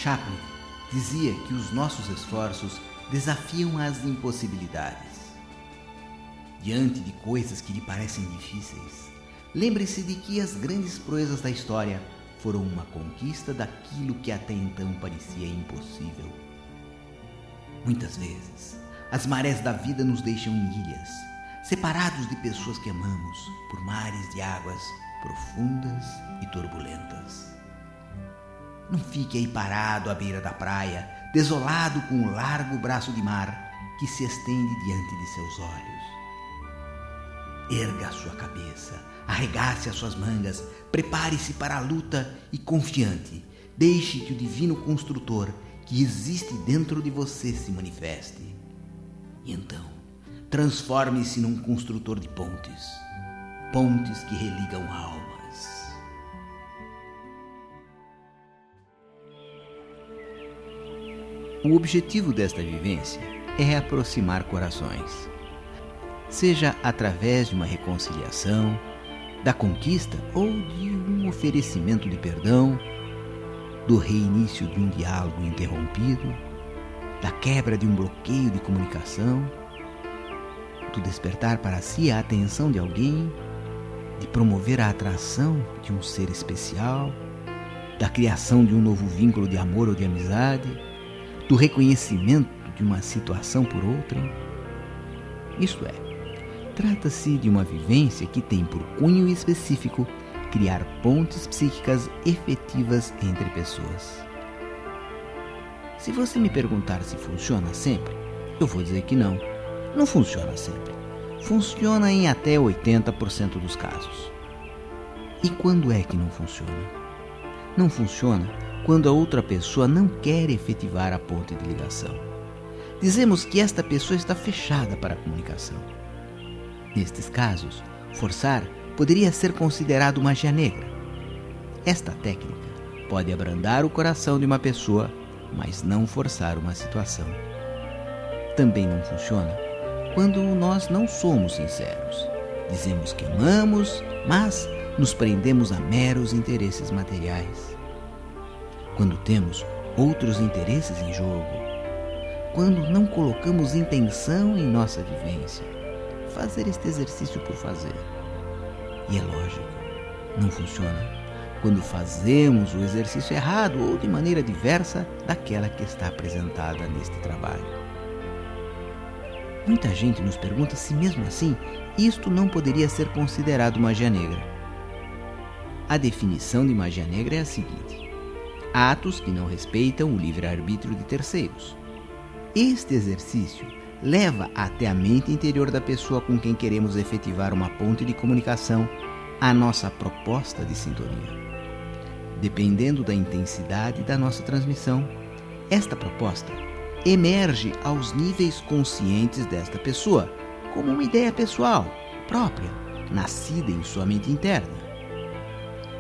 Chaplin dizia que os nossos esforços desafiam as impossibilidades. Diante de coisas que lhe parecem difíceis, lembre-se de que as grandes proezas da história foram uma conquista daquilo que até então parecia impossível. Muitas vezes, as marés da vida nos deixam em ilhas, separados de pessoas que amamos, por mares de águas profundas e turbulentas. Não fique aí parado à beira da praia, desolado com o largo braço de mar que se estende diante de seus olhos. Erga a sua cabeça, arregace as suas mangas, prepare-se para a luta e, confiante, deixe que o divino construtor que existe dentro de você se manifeste. E então, transforme-se num construtor de pontes, pontes que religam almas. O objetivo desta vivência é aproximar corações, seja através de uma reconciliação, da conquista ou de um oferecimento de perdão, do reinício de um diálogo interrompido, da quebra de um bloqueio de comunicação, do despertar para si a atenção de alguém, de promover a atração de um ser especial, da criação de um novo vínculo de amor ou de amizade, do reconhecimento de uma situação por outra. Isto é, trata-se de uma vivência que tem por cunho específico criar pontes psíquicas efetivas entre pessoas. Se você me perguntar se funciona sempre, eu vou dizer que não. Não funciona sempre. Funciona em até 80% dos casos. E quando é que não funciona? Não funciona quando a outra pessoa não quer efetivar a ponte de ligação. Dizemos que esta pessoa está fechada para a comunicação. Nestes casos, forçar poderia ser considerado magia negra. Esta técnica pode abrandar o coração de uma pessoa, mas não forçar uma situação. Também não funciona quando nós não somos sinceros. Dizemos que amamos, mas nos prendemos a meros interesses materiais. Quando temos outros interesses em jogo, quando não colocamos intenção em nossa vivência, fazer este exercício por fazer. E é lógico, não funciona quando fazemos o exercício errado ou de maneira diversa daquela que está apresentada neste trabalho. Muita gente nos pergunta se mesmo assim isto não poderia ser considerado magia negra. A definição de magia negra é a seguinte: atos que não respeitam o livre-arbítrio de terceiros. Este exercício leva até a mente interior da pessoa com quem queremos efetivar uma ponte de comunicação a nossa proposta de sintonia. Dependendo da intensidade da nossa transmissão, esta proposta emerge aos níveis conscientes desta pessoa como uma ideia pessoal, própria, nascida em sua mente interna.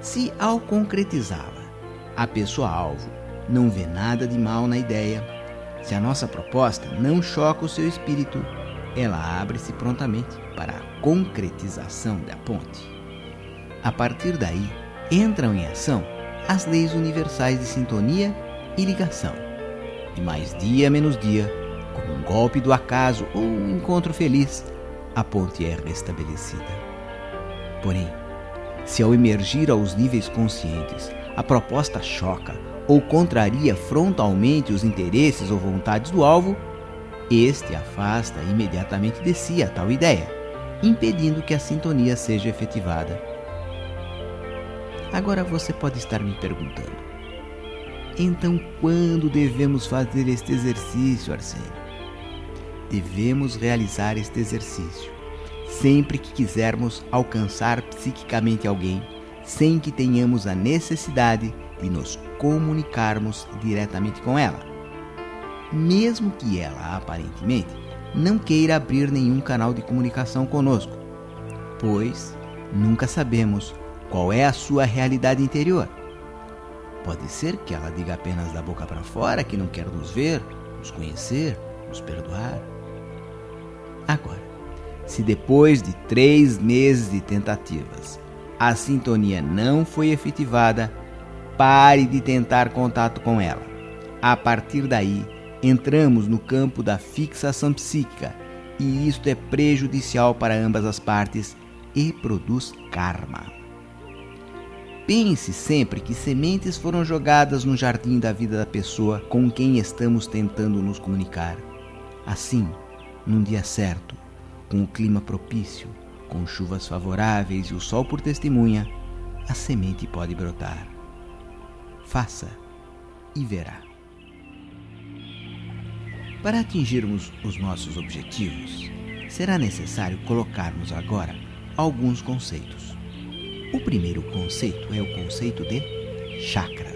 Se ao concretizá-la, a pessoa-alvo não vê nada de mal na ideia, se a nossa proposta não choca o seu espírito, ela abre-se prontamente para a concretização da ponte. A partir daí, entram em ação as leis universais de sintonia e ligação. E mais dia menos dia, como um golpe do acaso ou um encontro feliz, a ponte é restabelecida. Porém, se ao emergir aos níveis conscientes, a proposta choca ou contraria frontalmente os interesses ou vontades do alvo, este afasta imediatamente de si a tal ideia, impedindo que a sintonia seja efetivada. Agora você pode estar me perguntando: então quando devemos fazer este exercício, Arsênio? Devemos realizar este exercício sempre que quisermos alcançar psiquicamente alguém, sem que tenhamos a necessidade de nos comunicarmos diretamente com ela, mesmo que ela aparentemente não queira abrir nenhum canal de comunicação conosco, pois nunca sabemos qual é a sua realidade interior. Pode ser que ela diga apenas da boca para fora que não quer nos ver, nos conhecer, nos perdoar. Agora, se depois de 3 meses de tentativas a sintonia não foi efetivada, pare de tentar contato com ela. A partir daí, entramos no campo da fixação psíquica, e isto é prejudicial para ambas as partes e produz karma. Pense sempre que sementes foram jogadas no jardim da vida da pessoa com quem estamos tentando nos comunicar. Assim, num dia certo, com o clima propício, com chuvas favoráveis e o sol por testemunha, a semente pode brotar. Faça e verá. Para atingirmos os nossos objetivos, será necessário colocarmos agora alguns conceitos. O primeiro conceito é o conceito de chakra.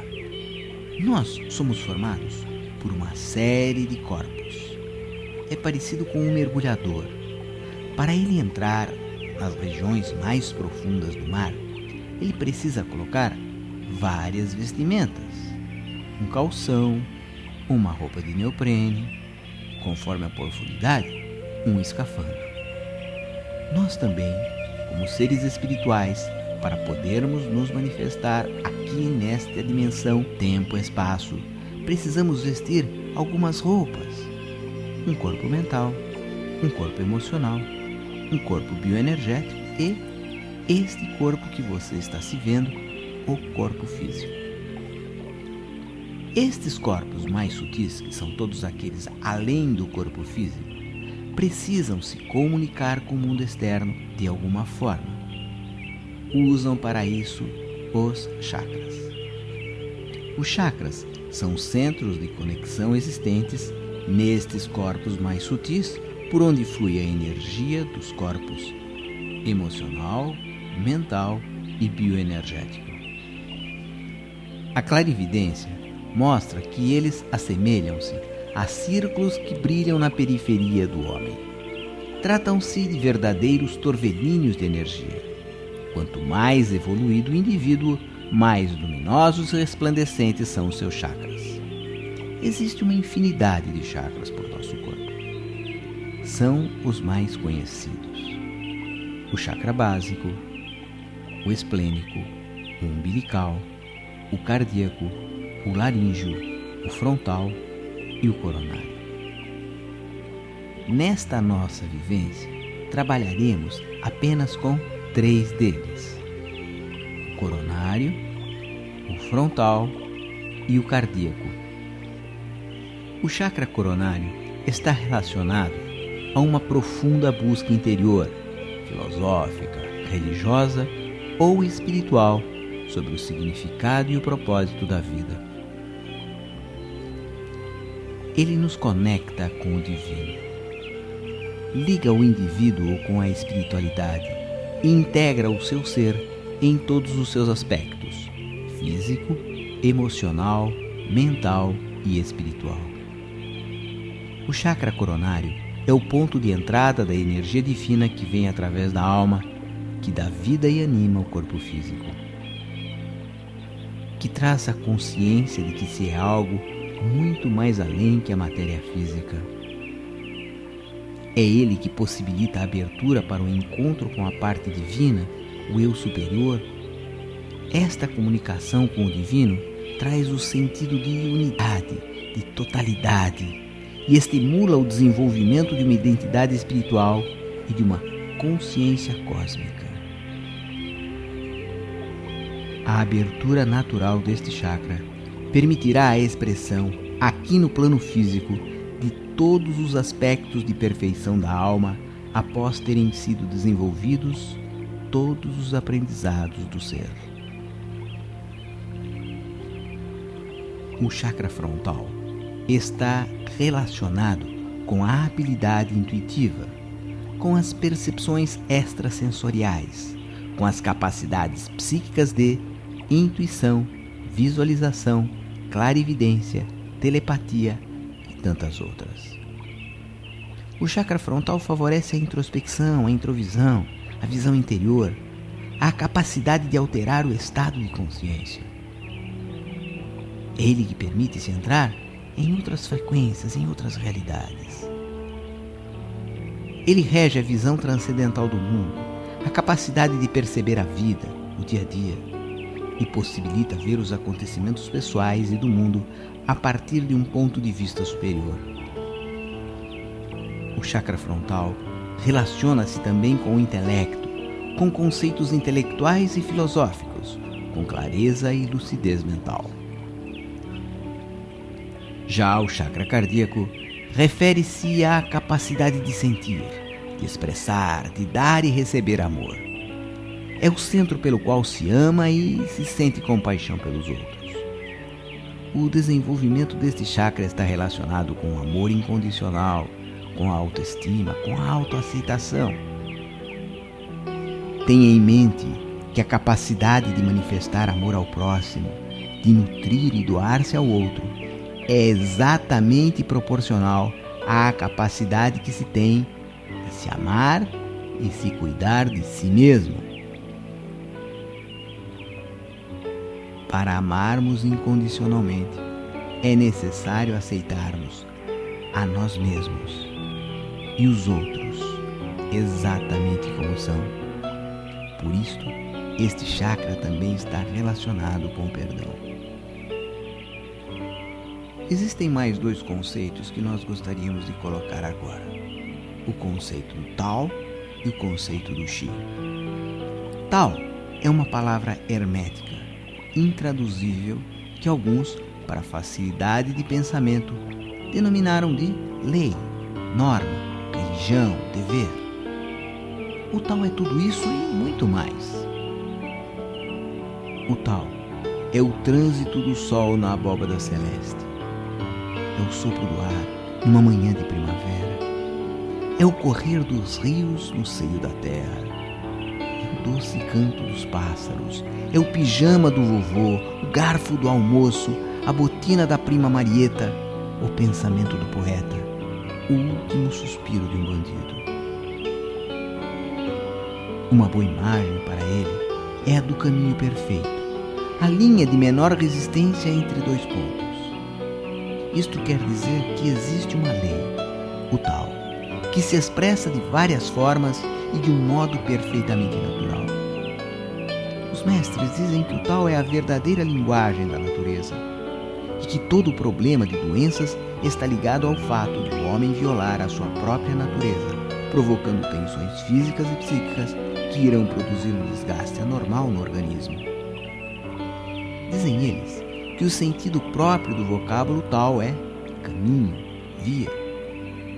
Nós somos formados por uma série de corpos. É parecido com um mergulhador. Para ele entrar nas regiões mais profundas do mar, ele precisa colocar várias vestimentas. Um calção, uma roupa de neoprene, conforme a profundidade, um escafandro. Nós também, como seres espirituais, para podermos nos manifestar aqui nesta dimensão tempo-espaço, precisamos vestir algumas roupas. Um corpo mental, um corpo emocional, um corpo bioenergético e este corpo que você está se vendo, o corpo físico. Estes corpos mais sutis, que são todos aqueles além do corpo físico, precisam se comunicar com o mundo externo de alguma forma. Usam para isso os chakras. Os chakras são centros de conexão existentes nestes corpos mais sutis, por onde flui a energia dos corpos emocional, mental e bioenergético. A clarividência mostra que eles assemelham-se a círculos que brilham na periferia do homem. Tratam-se de verdadeiros torvelinhos de energia. Quanto mais evoluído o indivíduo, mais luminosos e resplandecentes são os seus chakras. Existe uma infinidade de chakras por nosso corpo. São os mais conhecidos: o chakra básico, o esplênico, o umbilical, o cardíaco, o laríngeo, o frontal e o coronário. Nesta nossa vivência, trabalharemos apenas com 3 deles: o coronário, o frontal e o cardíaco. O chakra coronário está relacionado a uma profunda busca interior, filosófica, religiosa ou espiritual, sobre o significado e o propósito da vida. Ele nos conecta com o divino, liga o indivíduo com a espiritualidade e integra o seu ser em todos os seus aspectos: físico, emocional, mental e espiritual. O chakra coronário é o ponto de entrada da energia divina que vem através da alma, que dá vida e anima o corpo físico, que traz a consciência de que se é algo muito mais além que a matéria física. É ele que possibilita a abertura para o encontro com a parte divina, o eu superior. Esta comunicação com o divino traz o sentido de unidade, de totalidade, e estimula o desenvolvimento de uma identidade espiritual e de uma consciência cósmica. A abertura natural deste chakra permitirá a expressão, aqui no plano físico, de todos os aspectos de perfeição da alma após terem sido desenvolvidos todos os aprendizados do ser. O chakra frontal está relacionado com a habilidade intuitiva, com as percepções extrasensoriais, com as capacidades psíquicas de intuição, visualização, clarividência, telepatia e tantas outras. O chakra frontal favorece a introspecção, a introvisão, a visão interior, a capacidade de alterar o estado de consciência. É ele que permite se entrar em outras frequências, em outras realidades. Ele rege a visão transcendental do mundo, a capacidade de perceber a vida, o dia a dia. e possibilita ver os acontecimentos pessoais e do mundo a partir de um ponto de vista superior. O chakra frontal relaciona-se também com o intelecto, com conceitos intelectuais e filosóficos, com clareza e lucidez mental. Já o chakra cardíaco refere-se à capacidade de sentir, de expressar, de dar e receber amor. É o centro pelo qual se ama e se sente compaixão pelos outros. O desenvolvimento deste chakra está relacionado com o amor incondicional, com a autoestima, com a autoaceitação. Tenha em mente que a capacidade de manifestar amor ao próximo, de nutrir e doar-se ao outro, é exatamente proporcional à capacidade que se tem de se amar e se cuidar de si mesmo. Para amarmos incondicionalmente, é necessário aceitarmos a nós mesmos e os outros exatamente como são. Por isto, este chakra também está relacionado com o perdão. Existem mais dois conceitos que nós gostaríamos de colocar agora: o conceito do Tao e o conceito do Chi. Tao é uma palavra hermética, intraduzível, que alguns, para facilidade de pensamento, denominaram de lei, norma, religião, dever. O Tao é tudo isso e muito mais. O Tao é o trânsito do Sol na abóbada celeste. É o sopro do ar numa manhã de primavera. É o correr dos rios no seio da terra. É o doce canto dos pássaros. É o pijama do vovô, o garfo do almoço, a botina da prima Marieta, o pensamento do poeta, o último suspiro de um bandido. Uma boa imagem para ele é a do caminho perfeito, a linha de menor resistência entre dois pontos. Isto quer dizer que existe uma lei, o Tao, que se expressa de várias formas e de um modo perfeitamente natural. Os mestres dizem que o Tao é a verdadeira linguagem da natureza e que todo o problema de doenças está ligado ao fato de o homem violar a sua própria natureza, provocando tensões físicas e psíquicas que irão produzir um desgaste anormal no organismo. Dizem eles que o sentido próprio do vocábulo Tao é caminho, via,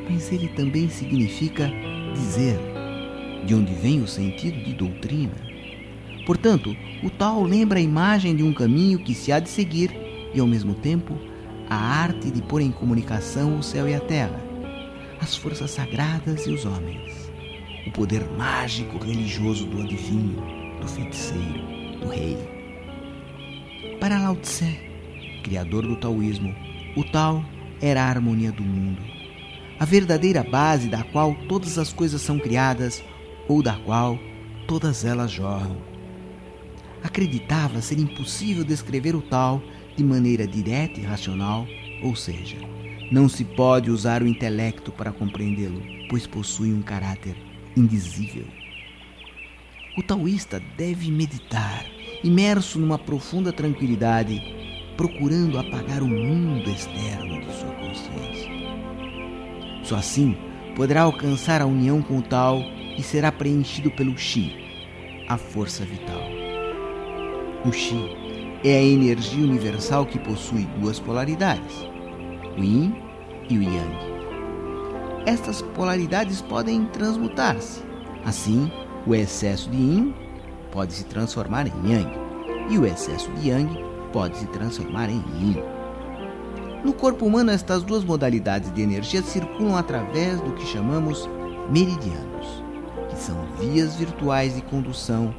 mas ele também significa dizer, de onde vem o sentido de doutrina. Portanto, o Tao lembra a imagem de um caminho que se há de seguir e, ao mesmo tempo, a arte de pôr em comunicação o céu e a terra, as forças sagradas e os homens, o poder mágico religioso do adivinho, do feiticeiro, do rei. Para Lao Tse, criador do taoísmo, o Tao era a harmonia do mundo, a verdadeira base da qual todas as coisas são criadas ou da qual todas elas jorram. Acreditava ser impossível descrever o Tao de maneira direta e racional, ou seja, não se pode usar o intelecto para compreendê-lo, pois possui um caráter indizível. O taoísta deve meditar, imerso numa profunda tranquilidade, procurando apagar o mundo externo de sua consciência. Só assim poderá alcançar a união com o Tao e será preenchido pelo Chi, a força vital. O Chi é a energia universal que possui duas polaridades, o Yin e o Yang. Estas polaridades podem transmutar-se. Assim, o excesso de Yin pode se transformar em Yang e o excesso de Yang pode se transformar em Yin. No corpo humano, estas duas modalidades de energia circulam através do que chamamos meridianos, que são vias virtuais de condução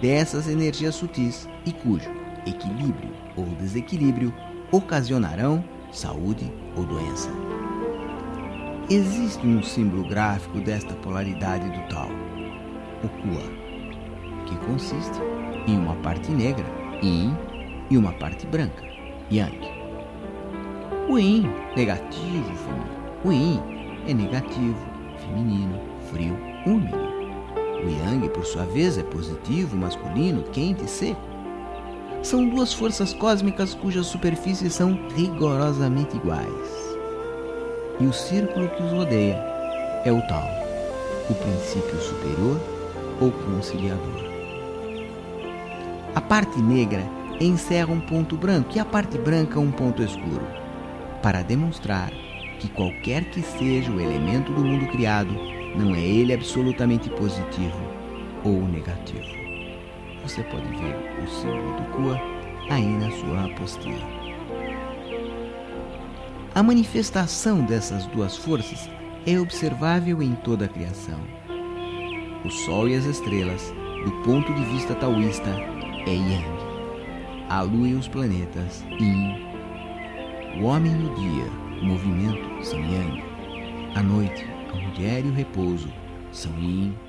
dessas energias sutis e cujo equilíbrio ou desequilíbrio ocasionarão saúde ou doença. Existe um símbolo gráfico desta polaridade do Tao, o Kua, que consiste em uma parte negra, Yin, e uma parte branca, Yang. O Yin, negativo, feminino. O Yin é negativo, feminino, frio, úmido. O Yang, por sua vez, é positivo, masculino, quente e seco. são duas forças cósmicas cujas superfícies são rigorosamente iguais. E o círculo que os rodeia é o tal, o princípio superior ou conciliador. A parte negra encerra um ponto branco e a parte branca um ponto escuro, para demonstrar que qualquer que seja o elemento do mundo criado, não é ele absolutamente positivo ou negativo. Você pode ver o símbolo do Kua aí na sua apostila. A manifestação dessas duas forças é observável em toda a criação. O Sol e as estrelas, do ponto de vista taoísta, é Yang. A Lua e os planetas, Yin. O homem e o dia, o movimento, são Yang. A noite, a mulher e o repouso, são Yin.